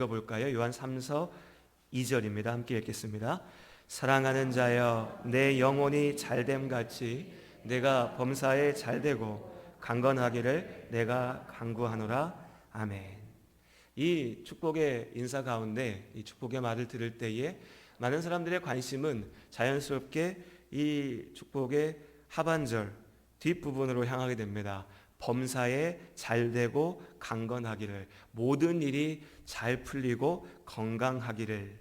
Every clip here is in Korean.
읽어볼까요? 요한 3서 2절입니다. 함께 읽겠습니다. 사랑하는 자여, 내 영혼이 잘됨같이 내가 범사에 잘되고 강건하기를 내가 간구하노라. 아멘. 이 축복의 인사 가운데 이 축복의 말을 들을 때에 많은 사람들의 관심은 자연스럽게 이 축복의 하반절 뒷부분으로 향하게 됩니다. 범사에 잘되고 강건하기를, 모든 일이 잘 풀리고 건강하기를,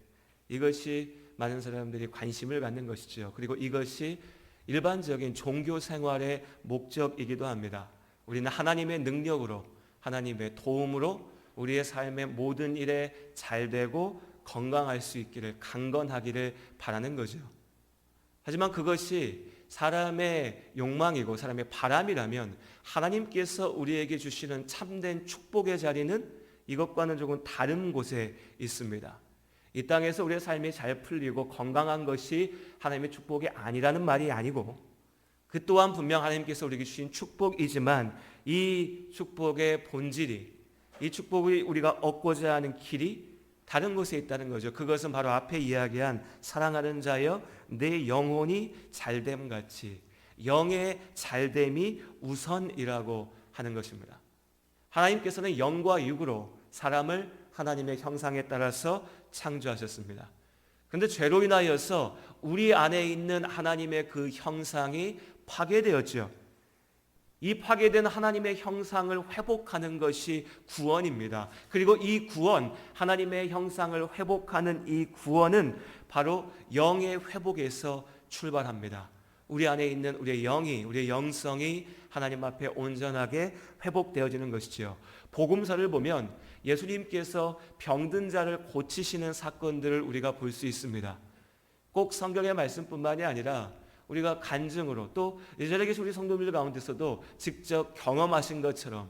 이것이 많은 사람들이 관심을 갖는 것이죠. 그리고 이것이 일반적인 종교 생활의 목적이기도 합니다. 우리는 하나님의 능력으로, 하나님의 도움으로 우리의 삶의 모든 일에 잘되고 건강할 수 있기를, 강건하기를 바라는 거죠. 하지만 그것이 사람의 욕망이고 사람의 바람이라면 하나님께서 우리에게 주시는 참된 축복의 자리는 이것과는 조금 다른 곳에 있습니다. 이 땅에서 우리의 삶이 잘 풀리고 건강한 것이 하나님의 축복이 아니라는 말이 아니고, 그 또한 분명 하나님께서 우리에게 주신 축복이지만 이 축복의 본질이, 이 축복이 우리가 얻고자 하는 길이 다른 곳에 있다는 거죠. 그것은 바로 앞에 이야기한 사랑하는 자여, 내 영혼이 잘됨같이, 영의 잘됨이 우선이라고 하는 것입니다. 하나님께서는 영과 육으로 사람을 하나님의 형상에 따라서 창조하셨습니다. 그런데 죄로 인하여서 우리 안에 있는 하나님의 그 형상이 파괴되었죠. 이 파괴된 하나님의 형상을 회복하는 것이 구원입니다. 그리고 이 구원, 하나님의 형상을 회복하는 이 구원은 바로 영의 회복에서 출발합니다. 우리 안에 있는 우리의 영이, 우리의 영성이 하나님 앞에 온전하게 회복되어지는 것이지요. 복음서를 보면 예수님께서 병든 자를 고치시는 사건들을 우리가 볼 수 있습니다. 꼭 성경의 말씀뿐만이 아니라 우리가 간증으로, 또 예전에 계신 우리 성도님들 가운데서도 직접 경험하신 것처럼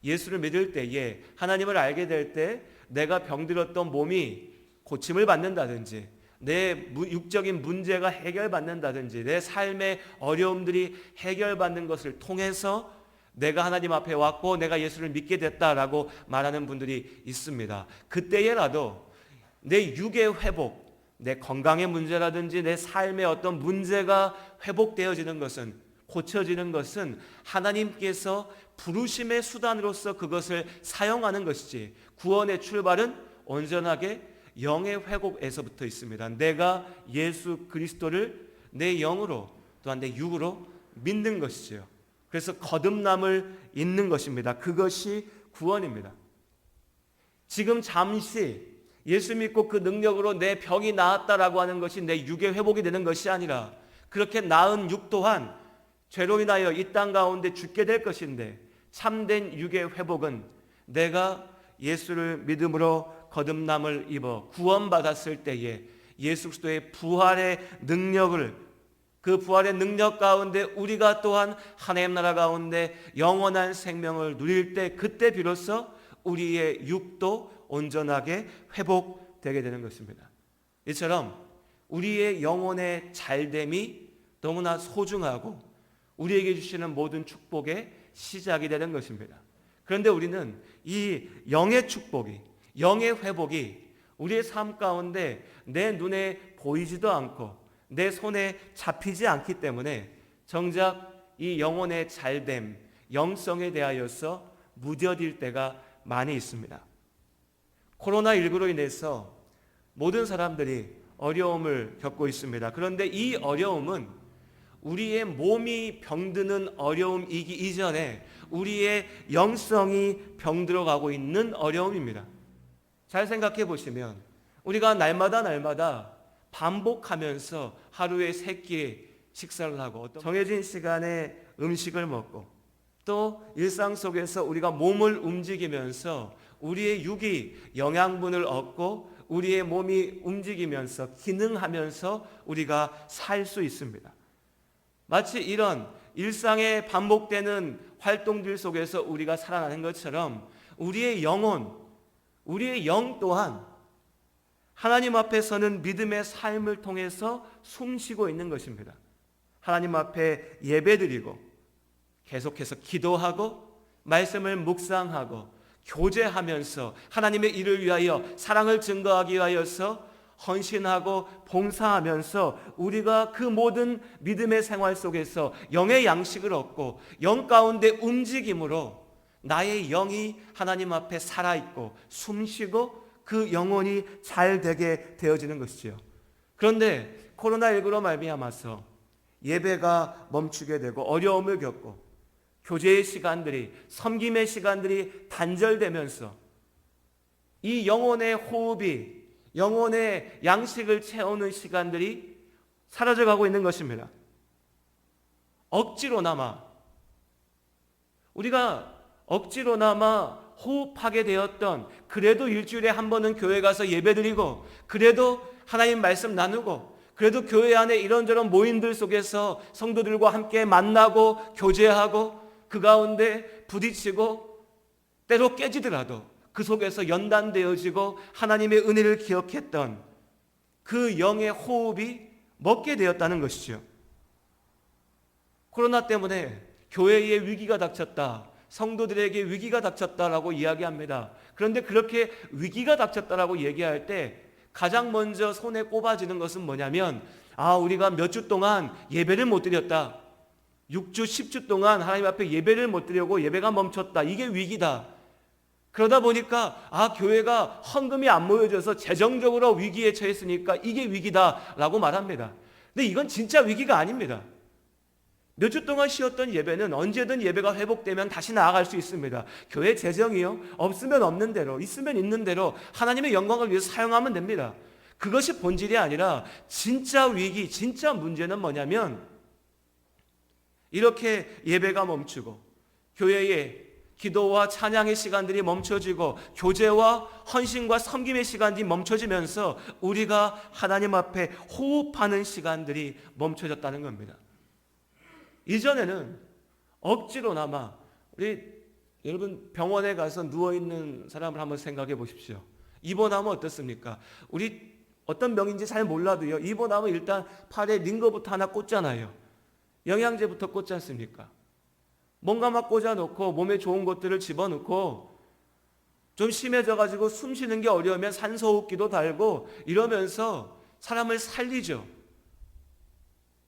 예수를 믿을 때에, 하나님을 알게 될 때 내가 병들었던 몸이 고침을 받는다든지, 내 육적인 문제가 해결받는다든지, 내 삶의 어려움들이 해결받는 것을 통해서 내가 하나님 앞에 왔고 내가 예수를 믿게 됐다라고 말하는 분들이 있습니다. 그때에라도 내 육의 회복, 내 건강의 문제라든지 내 삶의 어떤 문제가 회복되어지는 것은, 고쳐지는 것은 하나님께서 부르심의 수단으로서 그것을 사용하는 것이지, 구원의 출발은 온전하게 영의 회복에서부터 있습니다. 내가 예수 그리스도를 내 영으로 또한 내 육으로 믿는 것이지요. 그래서 거듭남을 잇는 것입니다. 그것이 구원입니다. 지금 잠시 예수 믿고 그 능력으로 내 병이 나았다라고 하는 것이 내 육의 회복이 되는 것이 아니라, 그렇게 나은 육 또한 죄로 인하여 이 땅 가운데 죽게 될 것인데, 참된 육의 회복은 내가 예수를 믿음으로 거듭남을 입어 구원받았을 때에 예수 그리스도의 부활의 능력을, 그 부활의 능력 가운데 우리가 또한 하나님 나라 가운데 영원한 생명을 누릴 때, 그때 비로소 우리의 육도 온전하게 회복되게 되는 것입니다. 이처럼 우리의 영혼의 잘됨이 너무나 소중하고 우리에게 주시는 모든 축복의 시작이 되는 것입니다. 그런데 우리는 이 영의 축복이, 영의 회복이 우리의 삶 가운데 내 눈에 보이지도 않고 내 손에 잡히지 않기 때문에 정작 이 영혼의 잘됨, 영성에 대하여서 무뎌질 때가 많이 있습니다. 코로나19로 인해서 모든 사람들이 어려움을 겪고 있습니다. 그런데 이 어려움은 우리의 몸이 병드는 어려움이기 이전에 우리의 영성이 병들어가고 있는 어려움입니다. 잘 생각해 보시면 우리가 날마다 반복하면서 하루에 3끼 식사를 하고 정해진 시간에 음식을 먹고, 또 일상 속에서 우리가 몸을 움직이면서 우리의 육이 영양분을 얻고 우리의 몸이 움직이면서 기능하면서 우리가 살 수 있습니다. 마치 이런 일상에 반복되는 활동들 속에서 우리가 살아가는 것처럼 우리의 영혼, 우리의 영 또한 하나님 앞에서는 믿음의 삶을 통해서 숨쉬고 있는 것입니다. 하나님 앞에 예배드리고 계속해서 기도하고 말씀을 묵상하고 교제하면서 하나님의 일을 위하여 사랑을 증거하기 위하여서 헌신하고 봉사하면서 우리가 그 모든 믿음의 생활 속에서 영의 양식을 얻고 영 가운데 움직임으로 나의 영이 하나님 앞에 살아있고 숨쉬고 그 영혼이 잘 되게 되어지는 것이죠. 그런데 코로나19로 말미암아서 예배가 멈추게 되고 어려움을 겪고 교제의 시간들이, 섬김의 시간들이 단절되면서 이 영혼의 호흡이, 영혼의 양식을 채우는 시간들이 사라져가고 있는 것입니다. 우리가 억지로나마 호흡하게 되었던, 그래도 일주일에 한 번은 교회 가서 예배드리고, 그래도 하나님 말씀 나누고, 그래도 교회 안에 이런저런 모임들 속에서 성도들과 함께 만나고 교제하고 그 가운데 부딪히고 때로 깨지더라도 그 속에서 연단되어지고 하나님의 은혜를 기억했던 그 영의 호흡이 멎게 되었다는 것이죠. 코로나 때문에 교회에 위기가 닥쳤다, 성도들에게 위기가 닥쳤다라고 이야기합니다. 그런데 그렇게 위기가 닥쳤다라고 얘기할 때 가장 먼저 손에 꼽아지는 것은 뭐냐면, 우리가 몇 주 동안 예배를 못 드렸다, 6주 10주 동안 하나님 앞에 예배를 못 드리고 예배가 멈췄다, 이게 위기다. 그러다 보니까 교회가 헌금이 안 모여져서 재정적으로 위기에 처했으니까 이게 위기다라고 말합니다. 근데 이건 진짜 위기가 아닙니다. 몇 주 동안 쉬었던 예배는 언제든 예배가 회복되면 다시 나아갈 수 있습니다. 교회 재정이요, 없으면 없는 대로, 있으면 있는 대로 하나님의 영광을 위해서 사용하면 됩니다. 그것이 본질이 아니라 진짜 위기, 진짜 문제는 뭐냐면, 이렇게 예배가 멈추고 교회에 기도와 찬양의 시간들이 멈춰지고 교제와 헌신과 섬김의 시간들이 멈춰지면서 우리가 하나님 앞에 호흡하는 시간들이 멈춰졌다는 겁니다. 이전에는 억지로나마, 여러분 병원에 가서 누워있는 사람을 한번 생각해 보십시오. 입원하면 어떻습니까? 우리 어떤 병인지 잘 몰라도요, 입원하면 일단 팔에 링거부터 하나 꽂잖아요. 영양제부터 꽂지 않습니까? 뭔가 막 꽂아놓고 몸에 좋은 것들을 집어넣고 좀 심해져가지고 숨 쉬는 게 어려우면 산소호흡기도 달고 이러면서 사람을 살리죠.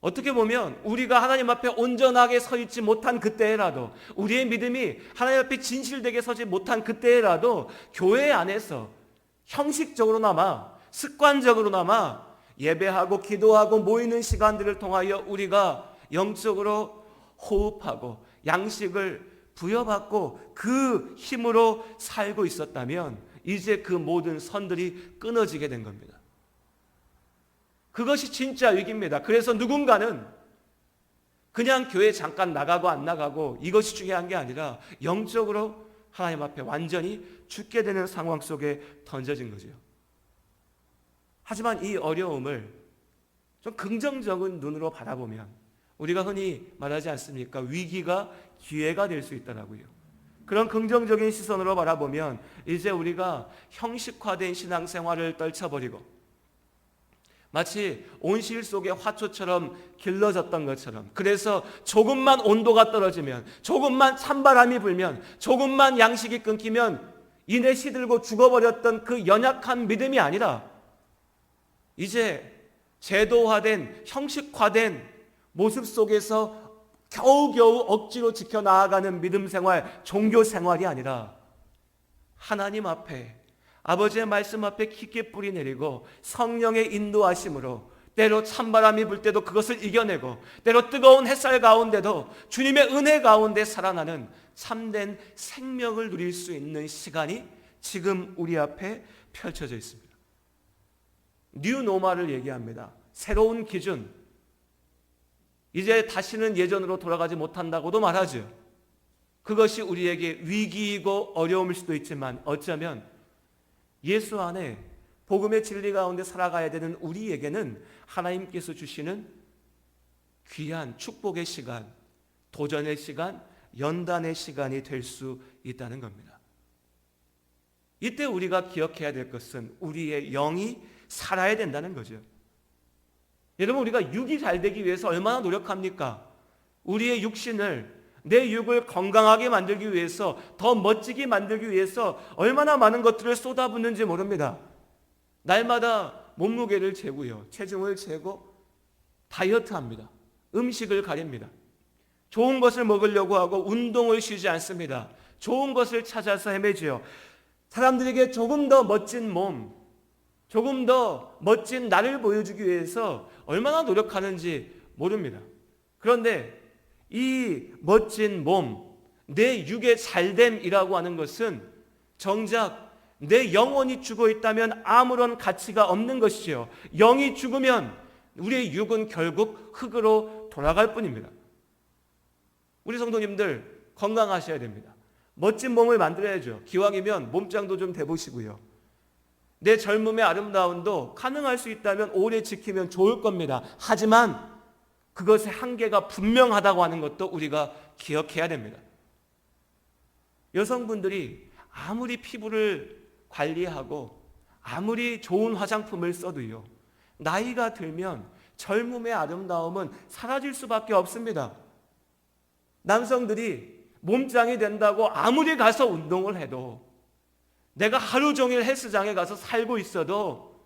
어떻게 보면 우리가 하나님 앞에 온전하게 서 있지 못한 그때라도, 우리의 믿음이 하나님 앞에 진실되게 서지 못한 그때라도 교회 안에서 형식적으로나마 습관적으로나마 예배하고 기도하고 모이는 시간들을 통하여 우리가 영적으로 호흡하고 양식을 부여받고 그 힘으로 살고 있었다면 이제 그 모든 선들이 끊어지게 된 겁니다. 그것이 진짜 위기입니다. 그래서 누군가는 그냥 교회 잠깐 나가고 안 나가고 이것이 중요한 게 아니라 영적으로 하나님 앞에 완전히 죽게 되는 상황 속에 던져진 거죠. 하지만 이 어려움을 좀 긍정적인 눈으로 바라보면 우리가 흔히 말하지 않습니까? 위기가 기회가 될 수 있다라고요. 그런 긍정적인 시선으로 바라보면 이제 우리가 형식화된 신앙생활을 떨쳐버리고 마치 온실 속의 화초처럼 길러졌던 것처럼, 그래서 조금만 온도가 떨어지면, 조금만 찬바람이 불면, 조금만 양식이 끊기면 이내 시들고 죽어버렸던 그 연약한 믿음이 아니라 이제 제도화된, 형식화된 모습 속에서 겨우겨우 억지로 지켜나가는 믿음 생활, 종교 생활이 아니라 하나님 앞에, 아버지의 말씀 앞에 깊게 뿌리 내리고 성령의 인도하심으로 때로 찬바람이 불 때도 그것을 이겨내고 때로 뜨거운 햇살 가운데도 주님의 은혜 가운데 살아나는 참된 생명을 누릴 수 있는 시간이 지금 우리 앞에 펼쳐져 있습니다. 뉴 노멀을 얘기합니다. 새로운 기준. 이제 다시는 예전으로 돌아가지 못한다고도 말하죠. 그것이 우리에게 위기이고 어려움일 수도 있지만 어쩌면 예수 안에 복음의 진리 가운데 살아가야 되는 우리에게는 하나님께서 주시는 귀한 축복의 시간, 도전의 시간, 연단의 시간이 될 수 있다는 겁니다. 이때 우리가 기억해야 될 것은 우리의 영이 살아야 된다는 거죠. 여러분, 우리가 육이 잘 되기 위해서 얼마나 노력합니까? 우리의 육신을 내 육을 건강하게 만들기 위해서, 더 멋지게 만들기 위해서 얼마나 많은 것들을 쏟아붓는지 모릅니다. 날마다 몸무게를 재고요, 체중을 재고 다이어트합니다. 음식을 가립니다. 좋은 것을 먹으려고 하고 운동을 쉬지 않습니다. 좋은 것을 찾아서 헤매지요. 사람들에게 조금 더 멋진 몸, 조금 더 멋진 나를 보여주기 위해서 얼마나 노력하는지 모릅니다. 그런데 이 멋진 몸, 내 육의 잘됨이라고 하는 것은 정작 내 영혼이 죽어 있다면 아무런 가치가 없는 것이지요. 영이 죽으면 우리의 육은 결국 흙으로 돌아갈 뿐입니다. 우리 성도님들 건강하셔야 됩니다. 멋진 몸을 만들어야죠. 기왕이면 몸짱도 좀 대보시고요. 내 젊음의 아름다움도 가능할 수 있다면 오래 지키면 좋을 겁니다. 하지만 그것의 한계가 분명하다고 하는 것도 우리가 기억해야 됩니다. 여성분들이 아무리 피부를 관리하고 아무리 좋은 화장품을 써도요, 나이가 들면 젊음의 아름다움은 사라질 수밖에 없습니다. 남성들이 몸짱이 된다고 아무리 가서 운동을 해도, 내가 하루 종일 헬스장에 가서 살고 있어도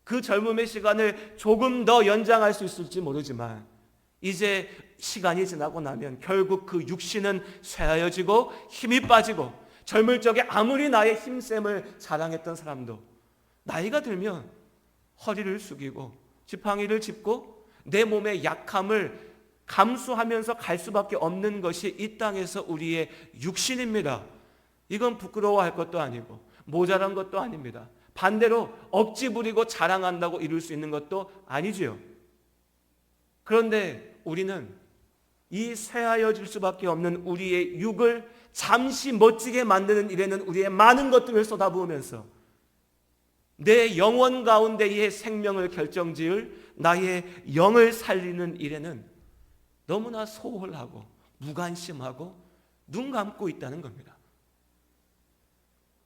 그 젊음의 시간을 조금 더 연장할 수 있을지 모르지만, 이제 시간이 지나고 나면 결국 그 육신은 쇠하여지고 힘이 빠지고, 젊을 적에 아무리 나의 힘셈을 자랑했던 사람도 나이가 들면 허리를 숙이고 지팡이를 짚고 내 몸의 약함을 감수하면서 갈 수밖에 없는 것이 이 땅에서 우리의 육신입니다. 이건 부끄러워할 것도 아니고 모자란 것도 아닙니다. 반대로 억지 부리고 자랑한다고 이룰 수 있는 것도 아니지요. 그런데 우리는 이 쇠하여질 수밖에 없는 우리의 육을 잠시 멋지게 만드는 일에는 우리의 많은 것들을 쏟아부으면서 내 영혼 가운데의 생명을 결정지을 나의 영을 살리는 일에는 너무나 소홀하고 무관심하고 눈 감고 있다는 겁니다.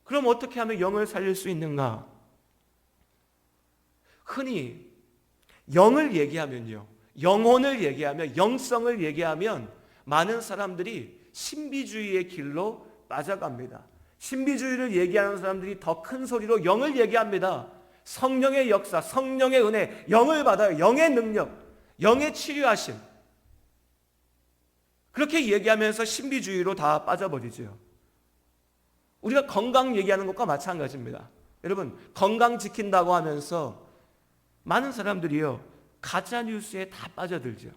그럼 어떻게 하면 영을 살릴 수 있는가? 흔히 영을 얘기하면요, 영혼을 얘기하면, 영성을 얘기하면 많은 사람들이 신비주의의 길로 빠져갑니다. 신비주의를 얘기하는 사람들이 더 큰 소리로 영을 얘기합니다. 성령의 역사, 성령의 은혜, 영을 받아요. 영의 능력, 영의 치료하심. 그렇게 얘기하면서 신비주의로 다 빠져버리죠. 우리가 건강 얘기하는 것과 마찬가지입니다. 여러분, 건강 지킨다고 하면서 많은 사람들이요, 가짜 뉴스에 다 빠져들죠.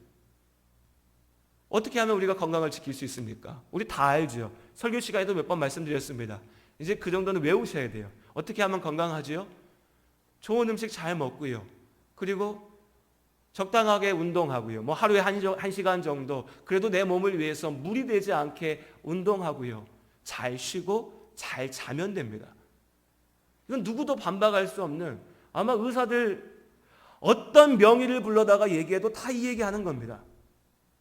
어떻게 하면 우리가 건강을 지킬 수 있습니까? 우리 다 알죠. 설교 시간에도 몇 번 말씀드렸습니다. 이제 그 정도는 외우셔야 돼요. 어떻게 하면 건강하지요? 좋은 음식 잘 먹고요. 그리고 적당하게 운동하고요. 뭐 하루에 한 시간 정도, 그래도 내 몸을 위해서 무리되지 않게 운동하고요. 잘 쉬고 잘 자면 됩니다. 이건 누구도 반박할 수 없는, 아마 의사들 어떤 명의를 불러다가 얘기해도 다 이 얘기하는 겁니다.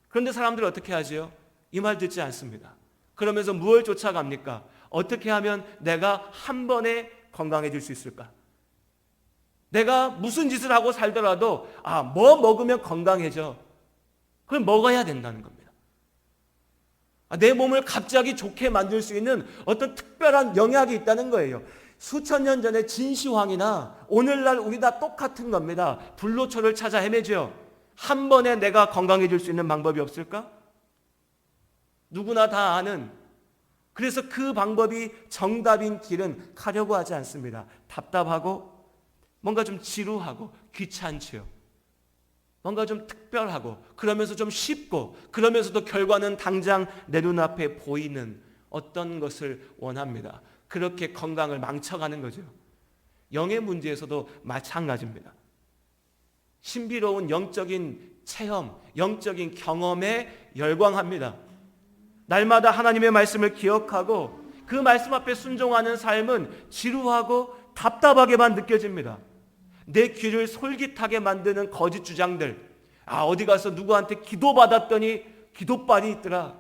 그런데 사람들은 어떻게 하지요? 이 말 듣지 않습니다. 그러면서 무엇을 쫓아갑니까? 어떻게 하면 내가 한 번에 건강해질 수 있을까? 내가 무슨 짓을 하고 살더라도 뭐 먹으면 건강해져. 그걸 먹어야 된다는 겁니다. 내 몸을 갑자기 좋게 만들 수 있는 어떤 특별한 영약이 있다는 거예요. 수천 년 전에 진시황이나 오늘날 우리 다 똑같은 겁니다. 불로초를 찾아 헤매죠. 한 번에 내가 건강해질 수 있는 방법이 없을까? 누구나 다 아는, 그래서 그 방법이 정답인 길은 가려고 하지 않습니다. 답답하고 뭔가 좀 지루하고 귀찮지요. 뭔가 좀 특별하고 그러면서 좀 쉽고 그러면서도 결과는 당장 내 눈앞에 보이는 어떤 것을 원합니다. 그렇게 건강을 망쳐가는 거죠. 영의 문제에서도 마찬가지입니다. 신비로운 영적인 체험, 영적인 경험에 열광합니다. 날마다 하나님의 말씀을 기억하고 그 말씀 앞에 순종하는 삶은 지루하고 답답하게만 느껴집니다. 내 귀를 솔깃하게 만드는 거짓 주장들, 어디 가서 누구한테 기도받았더니 기도빨이 있더라,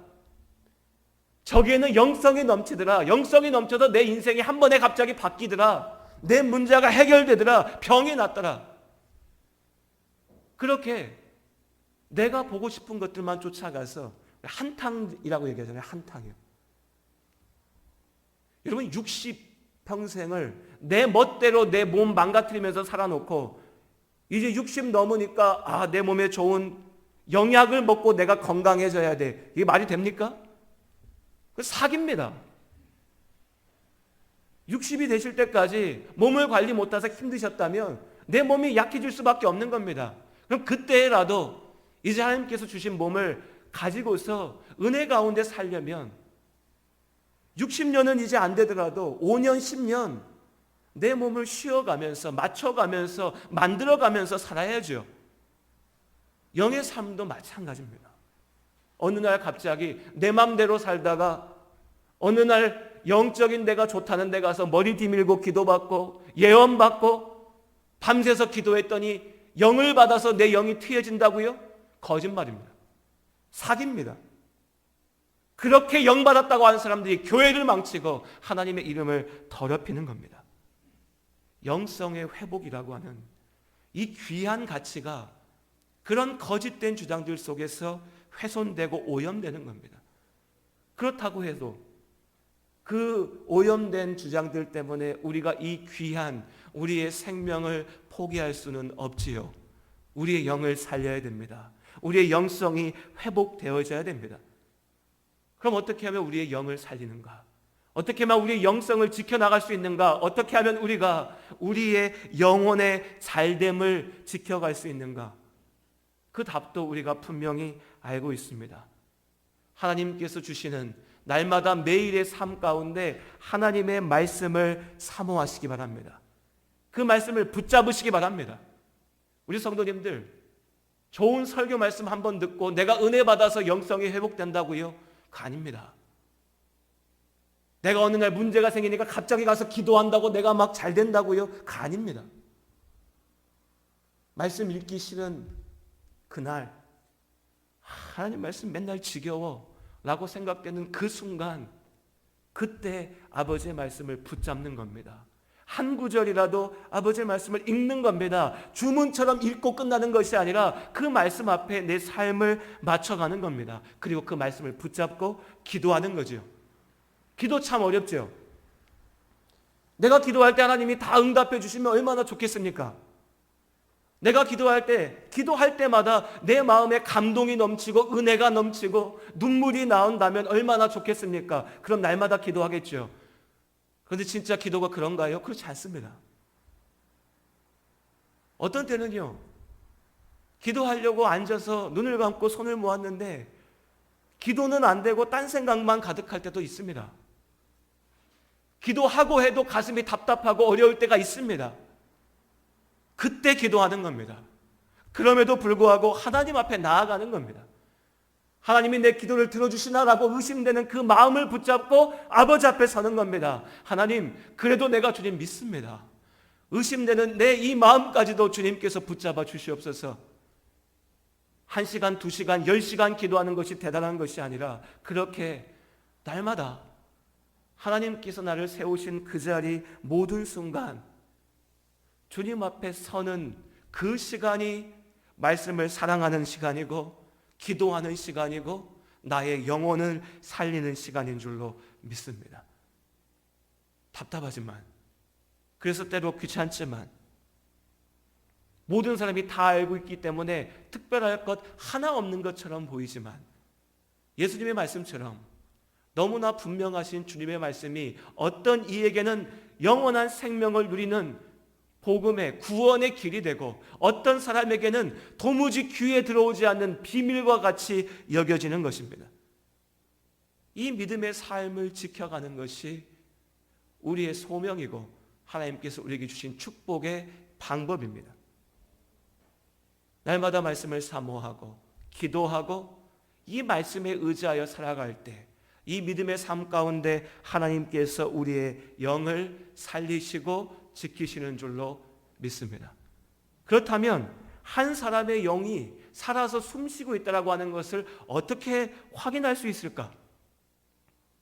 저기에는 영성이 넘치더라, 영성이 넘쳐서 내 인생이 한 번에 갑자기 바뀌더라, 내 문제가 해결되더라, 병이 났더라. 그렇게 내가 보고 싶은 것들만 쫓아가서 한탕이라고 얘기하잖아요. 한탕이요. 여러분 60평생을 내 멋대로 내 몸 망가뜨리면서 살아놓고 이제 60 넘으니까 내 몸에 좋은 영약을 먹고 내가 건강해져야 돼. 이게 말이 됩니까? 그 사기입니다. 60이 되실 때까지 몸을 관리 못해서 힘드셨다면 내 몸이 약해질 수밖에 없는 겁니다. 그럼 그때라도 이제 하나님께서 주신 몸을 가지고서 은혜 가운데 살려면 60년은 이제 안 되더라도 5년, 10년 내 몸을 쉬어가면서 맞춰가면서 만들어가면서 살아야죠. 영의 삶도 마찬가지입니다. 어느 날 갑자기 내 맘대로 살다가 어느 날 영적인 데가 좋다는 데 가서 머리 뒤밀고 기도받고 예언받고 밤새서 기도했더니 영을 받아서 내 영이 트여진다고요? 거짓말입니다. 사기입니다. 그렇게 영 받았다고 하는 사람들이 교회를 망치고 하나님의 이름을 더럽히는 겁니다. 영성의 회복이라고 하는 이 귀한 가치가 그런 거짓된 주장들 속에서 훼손되고 오염되는 겁니다. 그렇다고 해도 그 오염된 주장들 때문에 우리가 이 귀한 우리의 생명을 포기할 수는 없지요. 우리의 영을 살려야 됩니다. 우리의 영성이 회복되어져야 됩니다. 그럼 어떻게 하면 우리의 영을 살리는가? 어떻게 하면 우리의 영성을 지켜나갈 수 있는가? 어떻게 하면 우리가 우리의 영혼의 잘됨을 지켜갈 수 있는가? 그 답도 우리가 분명히 알고 있습니다. 하나님께서 주시는 날마다 매일의 삶 가운데 하나님의 말씀을 사모하시기 바랍니다. 그 말씀을 붙잡으시기 바랍니다. 우리 성도님들, 좋은 설교 말씀 한번 듣고 내가 은혜 받아서 영성이 회복된다고요? 아닙니다. 내가 어느 날 문제가 생기니까 갑자기 가서 기도한다고 내가 막 잘 된다고요? 아닙니다. 말씀 읽기 싫은 그날 하나님 말씀 맨날 지겨워 라고 생각되는 그 순간 그때 아버지의 말씀을 붙잡는 겁니다. 한 구절이라도 아버지의 말씀을 읽는 겁니다. 주문처럼 읽고 끝나는 것이 아니라 그 말씀 앞에 내 삶을 맞춰가는 겁니다. 그리고 그 말씀을 붙잡고 기도하는 거죠. 기도 참 어렵죠. 내가 기도할 때 하나님이 다 응답해 주시면 얼마나 좋겠습니까? 내가 기도할 때마다 내 마음에 감동이 넘치고 은혜가 넘치고 눈물이 나온다면 얼마나 좋겠습니까? 그럼 날마다 기도하겠죠. 그런데 진짜 기도가 그런가요? 그렇지 않습니다. 어떤 때는요, 기도하려고 앉아서 눈을 감고 손을 모았는데 기도는 안 되고 딴 생각만 가득할 때도 있습니다. 기도하고 해도 가슴이 답답하고 어려울 때가 있습니다. 그때 기도하는 겁니다. 그럼에도 불구하고 하나님 앞에 나아가는 겁니다. 하나님이 내 기도를 들어주시나라고 의심되는 그 마음을 붙잡고 아버지 앞에 서는 겁니다. 하나님, 그래도 내가 주님 믿습니다. 의심되는 내 이 마음까지도 주님께서 붙잡아 주시옵소서. 1시간, 2시간, 10시간 기도하는 것이 대단한 것이 아니라 그렇게 날마다 하나님께서 나를 세우신 그 자리 모든 순간 주님 앞에 서는 그 시간이 말씀을 사랑하는 시간이고 기도하는 시간이고 나의 영혼을 살리는 시간인 줄로 믿습니다. 답답하지만, 그래서 때로 귀찮지만, 모든 사람이 다 알고 있기 때문에 특별할 것 하나 없는 것처럼 보이지만 예수님의 말씀처럼 너무나 분명하신 주님의 말씀이 어떤 이에게는 영원한 생명을 누리는 복음의 구원의 길이 되고 어떤 사람에게는 도무지 귀에 들어오지 않는 비밀과 같이 여겨지는 것입니다. 이 믿음의 삶을 지켜가는 것이 우리의 소명이고 하나님께서 우리에게 주신 축복의 방법입니다. 날마다 말씀을 사모하고 기도하고 이 말씀에 의지하여 살아갈 때 이 믿음의 삶 가운데 하나님께서 우리의 영을 살리시고 지키시는 줄로 믿습니다. 그렇다면 한 사람의 영이 살아서 숨쉬고 있다고 하는 것을 어떻게 확인할 수 있을까?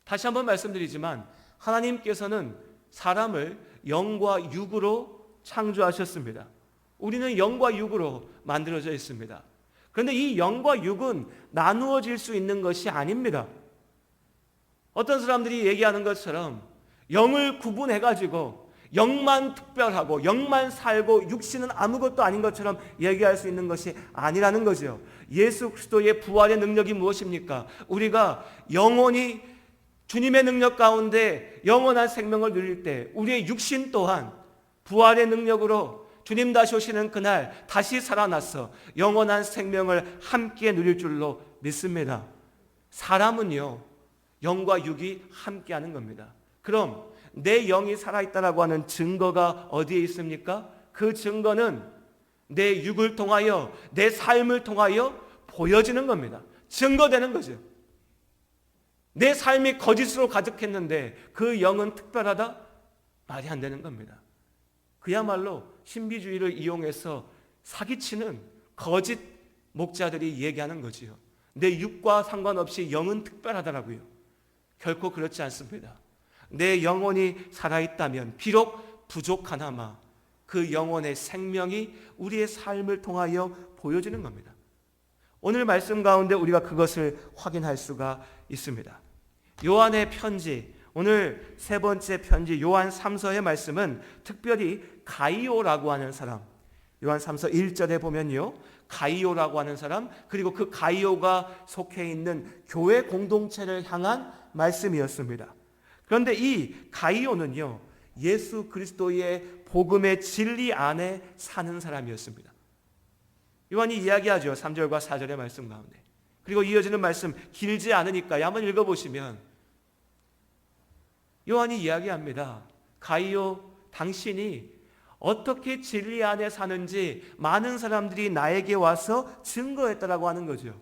다시 한번 말씀드리지만 하나님께서는 사람을 영과 육으로 창조하셨습니다. 우리는 영과 육으로 만들어져 있습니다. 그런데 이 영과 육은 나누어질 수 있는 것이 아닙니다. 어떤 사람들이 얘기하는 것처럼 영을 구분해가지고 영만 특별하고 영만 살고 육신은 아무것도 아닌 것처럼 얘기할 수 있는 것이 아니라는 거죠. 예수 그리스도의 부활의 능력이 무엇입니까? 우리가 영원히 주님의 능력 가운데 영원한 생명을 누릴 때 우리의 육신 또한 부활의 능력으로 주님 다시 오시는 그날 다시 살아나서 영원한 생명을 함께 누릴 줄로 믿습니다. 사람은요, 영과 육이 함께하는 겁니다. 그럼 내 영이 살아있다라고 하는 증거가 어디에 있습니까? 그 증거는 내 육을 통하여 내 삶을 통하여 보여지는 겁니다. 증거되는 거죠. 내 삶이 거짓으로 가득했는데 그 영은 특별하다? 말이 안 되는 겁니다. 그야말로 신비주의를 이용해서 사기치는 거짓 목자들이 얘기하는 거지요. 내 육과 상관없이 영은 특별하다라고요. 결코 그렇지 않습니다. 내 영혼이 살아있다면 비록 부족하나마 그 영혼의 생명이 우리의 삶을 통하여 보여지는 겁니다. 오늘 말씀 가운데 우리가 그것을 확인할 수가 있습니다. 요한의 편지, 오늘 세 번째 편지 요한 3서의 말씀은 특별히 가이오라고 하는 사람, 요한 3서 1절에 보면요, 가이오라고 하는 사람, 그리고 그 가이오가 속해 있는 교회 공동체를 향한 말씀이었습니다. 그런데 이 가이오는요, 예수 그리스도의 복음의 진리 안에 사는 사람이었습니다. 요한이 이야기하죠. 3절과 4절의 말씀 가운데. 그리고 이어지는 말씀 길지 않으니까 한번 읽어보시면 요한이 이야기합니다. 가이오, 당신이 어떻게 진리 안에 사는지 많은 사람들이 나에게 와서 증거했다라고 하는 거죠.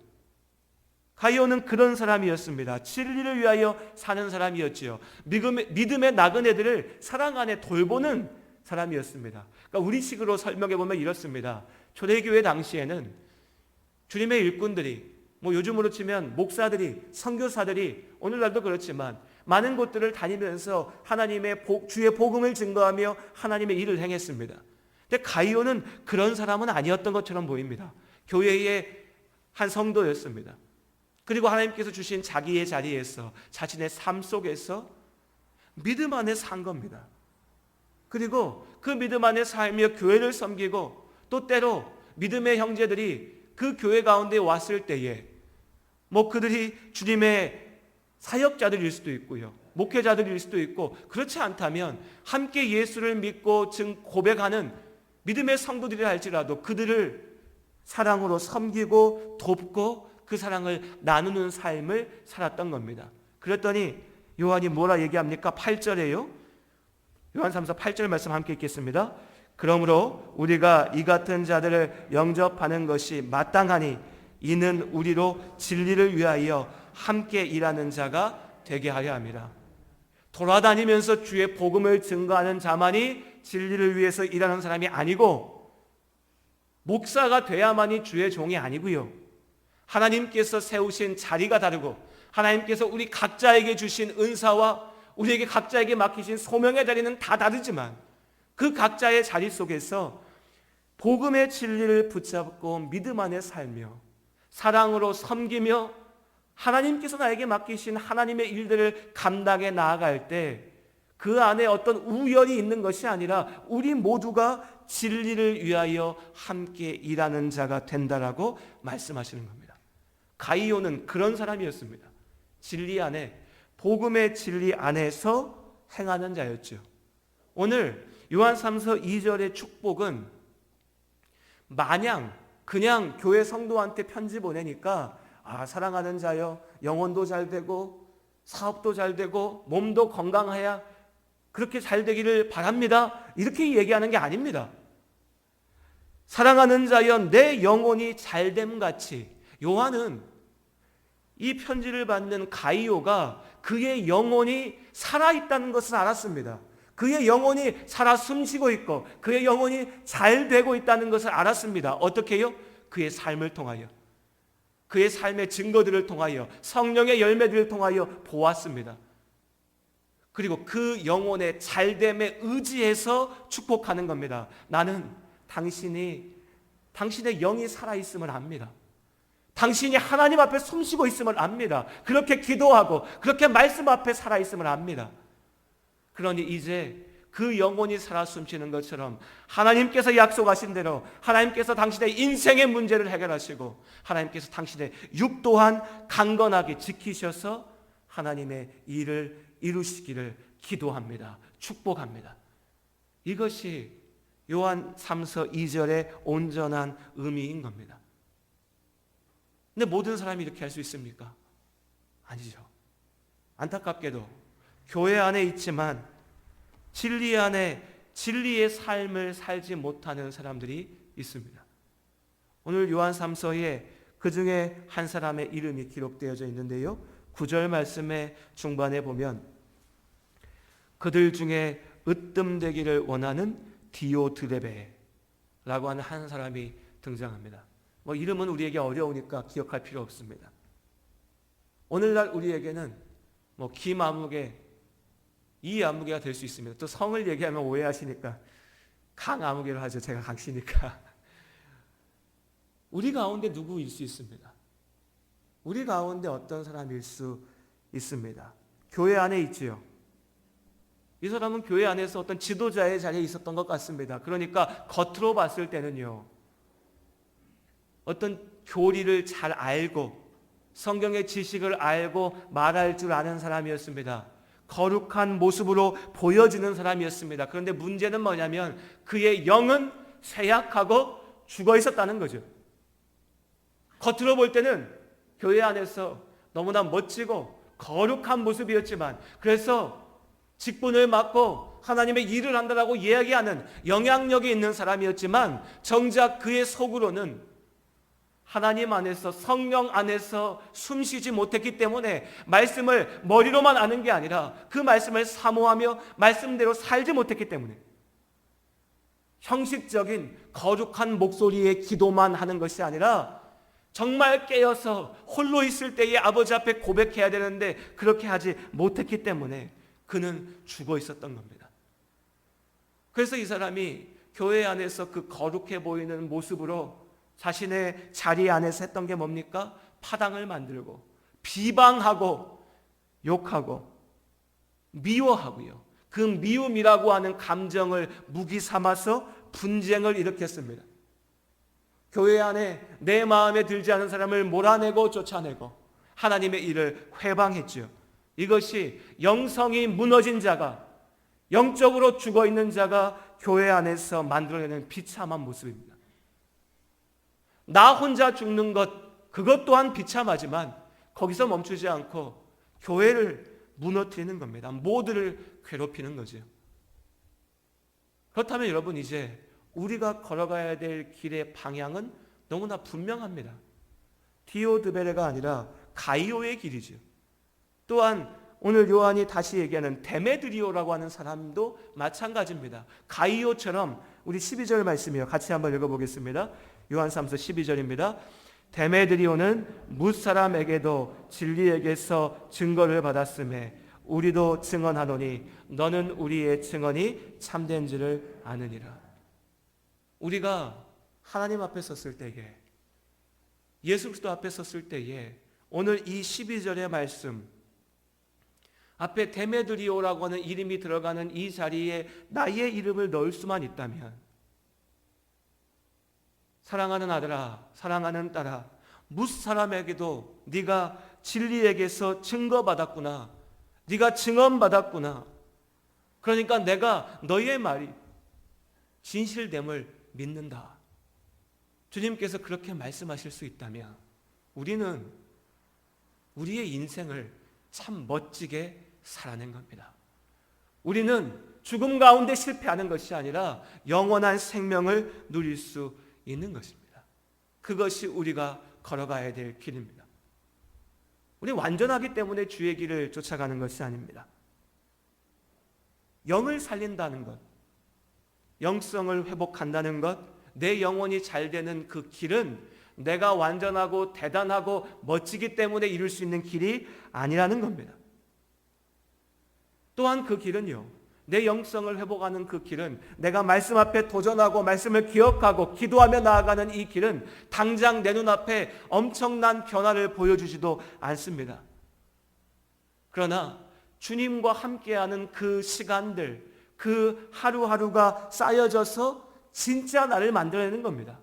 가이오는 그런 사람이었습니다. 진리를 위하여 사는 사람이었지요. 믿음의 나그네들을 사랑 안에 돌보는 사람이었습니다. 그러니까 우리식으로 설명해 보면 이렇습니다. 초대교회 당시에는 주님의 일꾼들이, 요즘으로 치면 목사들이, 선교사들이, 오늘날도 그렇지만 많은 곳들을 다니면서 하나님의 주의 복음을 증거하며 하나님의 일을 행했습니다. 근데 가이오는 그런 사람은 아니었던 것처럼 보입니다. 교회의 한 성도였습니다. 그리고 하나님께서 주신 자기의 자리에서 자신의 삶 속에서 믿음 안에 산 겁니다. 그리고 그 믿음 안에 살며 교회를 섬기고 또 때로 믿음의 형제들이 그 교회 가운데 왔을 때에 그들이 주님의 사역자들일 수도 있고요, 목회자들일 수도 있고, 그렇지 않다면 함께 예수를 믿고 고백하는 믿음의 성도들이라 할지라도 그들을 사랑으로 섬기고 돕고 그 사랑을 나누는 삶을 살았던 겁니다. 그랬더니 요한이 뭐라 얘기합니까? 8절에요. 요한 3서 8절 말씀 함께 읽겠습니다. 그러므로 우리가 이 같은 자들을 영접하는 것이 마땅하니 이는 우리로 진리를 위하여 함께 일하는 자가 되게 하려 함이라. 돌아다니면서 주의 복음을 증거하는 자만이 진리를 위해서 일하는 사람이 아니고, 목사가 돼야만이 주의 종이 아니고요, 하나님께서 세우신 자리가 다르고 하나님께서 우리 각자에게 주신 은사와 우리에게 각자에게 맡기신 소명의 자리는 다 다르지만 그 각자의 자리 속에서 복음의 진리를 붙잡고 믿음 안에 살며 사랑으로 섬기며 하나님께서 나에게 맡기신 하나님의 일들을 감당해 나아갈 때 그 안에 어떤 우연이 있는 것이 아니라 우리 모두가 진리를 위하여 함께 일하는 자가 된다라고 말씀하시는 겁니다. 가이오는 그런 사람이었습니다. 진리 안에, 복음의 진리 안에서 행하는 자였죠. 오늘 요한 3서 2절의 축복은 마냥 그냥 교회 성도한테 편지 보내니까 사랑하는 자여, 영혼도 잘 되고 사업도 잘 되고 몸도 건강해야 그렇게 잘 되기를 바랍니다, 이렇게 얘기하는 게 아닙니다. 사랑하는 자여, 내 영혼이 잘됨 같이, 요한은 이 편지를 받는 가이오가 그의 영혼이 살아있다는 것을 알았습니다. 그의 영혼이 살아 숨쉬고 있고 그의 영혼이 잘 되고 있다는 것을 알았습니다. 어떻게요? 그의 삶을 통하여, 그의 삶의 증거들을 통하여, 성령의 열매들을 통하여 보았습니다. 그리고 그 영혼의 잘됨에 의지해서 축복하는 겁니다. 나는 당신의 영이 살아있음을 압니다. 당신이 하나님 앞에 숨쉬고 있음을 압니다. 그렇게 기도하고 그렇게 말씀 앞에 살아있음을 압니다. 그러니 이제 그 영혼이 살아 숨쉬는 것처럼 하나님께서 약속하신 대로 하나님께서 당신의 인생의 문제를 해결하시고 하나님께서 당신의 육 또한 강건하게 지키셔서 하나님의 일을 이루시기를 기도합니다. 축복합니다. 이것이 요한 3서 2절의 온전한 의미인 겁니다. 근데 모든 사람이 이렇게 할 수 있습니까? 아니죠. 안타깝게도 교회 안에 있지만 진리 안에 진리의 삶을 살지 못하는 사람들이 있습니다. 오늘 요한 3서에 그 중에 한 사람의 이름이 기록되어져 있는데요. 9절 말씀의 중반에 보면 그들 중에 으뜸되기를 원하는 디오드레베라고 하는 한 사람이 등장합니다. 이름은 우리에게 어려우니까 기억할 필요 없습니다. 오늘날 우리에게는 김아무개, 이아무개가 될 수 있습니다. 또 성을 얘기하면 오해하시니까 강아무개로 하죠. 제가 강씨니까. 우리 가운데 누구일 수 있습니다. 우리 가운데 어떤 사람일 수 있습니다. 교회 안에 있지요. 이 사람은 교회 안에서 어떤 지도자의 자리에 있었던 것 같습니다. 그러니까 겉으로 봤을 때는요, 어떤 교리를 잘 알고 성경의 지식을 알고 말할 줄 아는 사람이었습니다. 거룩한 모습으로 보여지는 사람이었습니다. 그런데 문제는 뭐냐면 그의 영은 쇠약하고 죽어 있었다는 거죠. 겉으로 볼 때는 교회 안에서 너무나 멋지고 거룩한 모습이었지만, 그래서 직분을 맡고 하나님의 일을 한다라고 이야기하는 영향력이 있는 사람이었지만, 정작 그의 속으로는 하나님 안에서, 성령 안에서 숨쉬지 못했기 때문에 말씀을 머리로만 아는 게 아니라 그 말씀을 사모하며 말씀대로 살지 못했기 때문에 형식적인 거룩한 목소리의 기도만 하는 것이 아니라 정말 깨어서 홀로 있을 때에 아버지 앞에 고백해야 되는데 그렇게 하지 못했기 때문에 그는 죽어 있었던 겁니다. 그래서 이 사람이 교회 안에서 그 거룩해 보이는 모습으로 자신의 자리 안에서 했던 게 뭡니까? 파당을 만들고 비방하고 욕하고 미워하고요. 그 미움이라고 하는 감정을 무기 삼아서 분쟁을 일으켰습니다. 교회 안에 내 마음에 들지 않은 사람을 몰아내고 쫓아내고 하나님의 일을 회방했죠. 이것이 영성이 무너진 자가, 영적으로 죽어있는 자가 교회 안에서 만들어내는 비참한 모습입니다. 나 혼자 죽는 것, 그것 또한 비참하지만 거기서 멈추지 않고 교회를 무너뜨리는 겁니다. 모두를 괴롭히는 거죠. 그렇다면 여러분, 이제 우리가 걸어가야 될 길의 방향은 너무나 분명합니다. 디오드베레가 아니라 가이오의 길이죠. 또한 오늘 요한이 다시 얘기하는 데메드리오라고 하는 사람도 마찬가지입니다. 가이오처럼, 우리 12절 말씀이요, 같이 한번 읽어보겠습니다. 요한 3서 12절입니다. 데메드리오는 무사람에게도 진리에게서 증거를 받았음에 우리도 증언하노니 너는 우리의 증언이 참된 줄을 아느니라. 우리가 하나님 앞에 섰을 때에, 예수 그리스도 앞에 섰을 때에 오늘 이 12절의 말씀 앞에 데메드리오라고 하는 이름이 들어가는 이 자리에 나의 이름을 넣을 수만 있다면, 사랑하는 아들아, 사랑하는 딸아, 무사람에게도 네가 진리에게서 증거받았구나, 네가 증언받았구나, 그러니까 내가 너의 말이 진실됨을 믿는다, 주님께서 그렇게 말씀하실 수 있다면 우리는 우리의 인생을 참 멋지게 살아낸 겁니다. 우리는 죽음 가운데 실패하는 것이 아니라 영원한 생명을 누릴 수 있는 것입니다. 그것이 우리가 걸어가야 될 길입니다. 우리 완전하기 때문에 주의 길을 쫓아가는 것이 아닙니다. 영을 살린다는 것, 영성을 회복한다는 것, 내 영혼이 잘 되는 그 길은 내가 완전하고 대단하고 멋지기 때문에 이룰 수 있는 길이 아니라는 겁니다. 또한 그 길은요, 내 영성을 회복하는 그 길은, 내가 말씀 앞에 도전하고 말씀을 기억하고 기도하며 나아가는 이 길은 당장 내 눈앞에 엄청난 변화를 보여주지도 않습니다. 그러나 주님과 함께하는 그 시간들, 그 하루하루가 쌓여져서 진짜 나를 만들어내는 겁니다.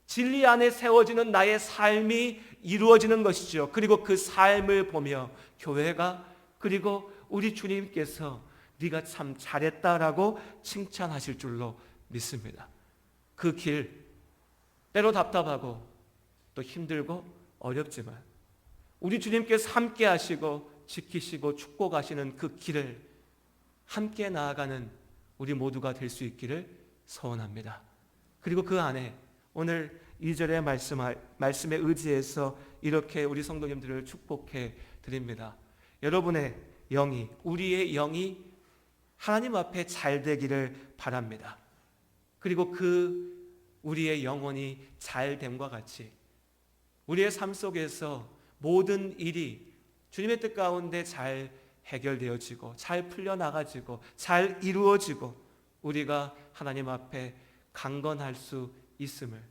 진리 안에 세워지는 나의 삶이 이루어지는 것이죠. 그리고 그 삶을 보며 교회가, 그리고 우리 주님께서 네가 참 잘했다라고 칭찬하실 줄로 믿습니다. 그 길, 때로 답답하고 또 힘들고 어렵지만 우리 주님께서 함께 하시고 지키시고 축복하시는 그 길을 함께 나아가는 우리 모두가 될 수 있기를 소원합니다. 그리고 그 안에 오늘 2절의 말씀에 의지해서 이렇게 우리 성도님들을 축복해 드립니다. 여러분의 영이, 우리의 영이 하나님 앞에 잘 되기를 바랍니다. 그리고 그 우리의 영혼이 잘 됨과 같이 우리의 삶 속에서 모든 일이 주님의 뜻 가운데 잘 해결되어지고 잘 풀려나가지고 잘 이루어지고 우리가 하나님 앞에 강건할 수 있음을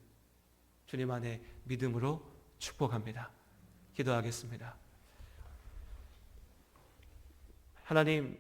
주님 안에 믿음으로 축복합니다. 기도하겠습니다. 하나님,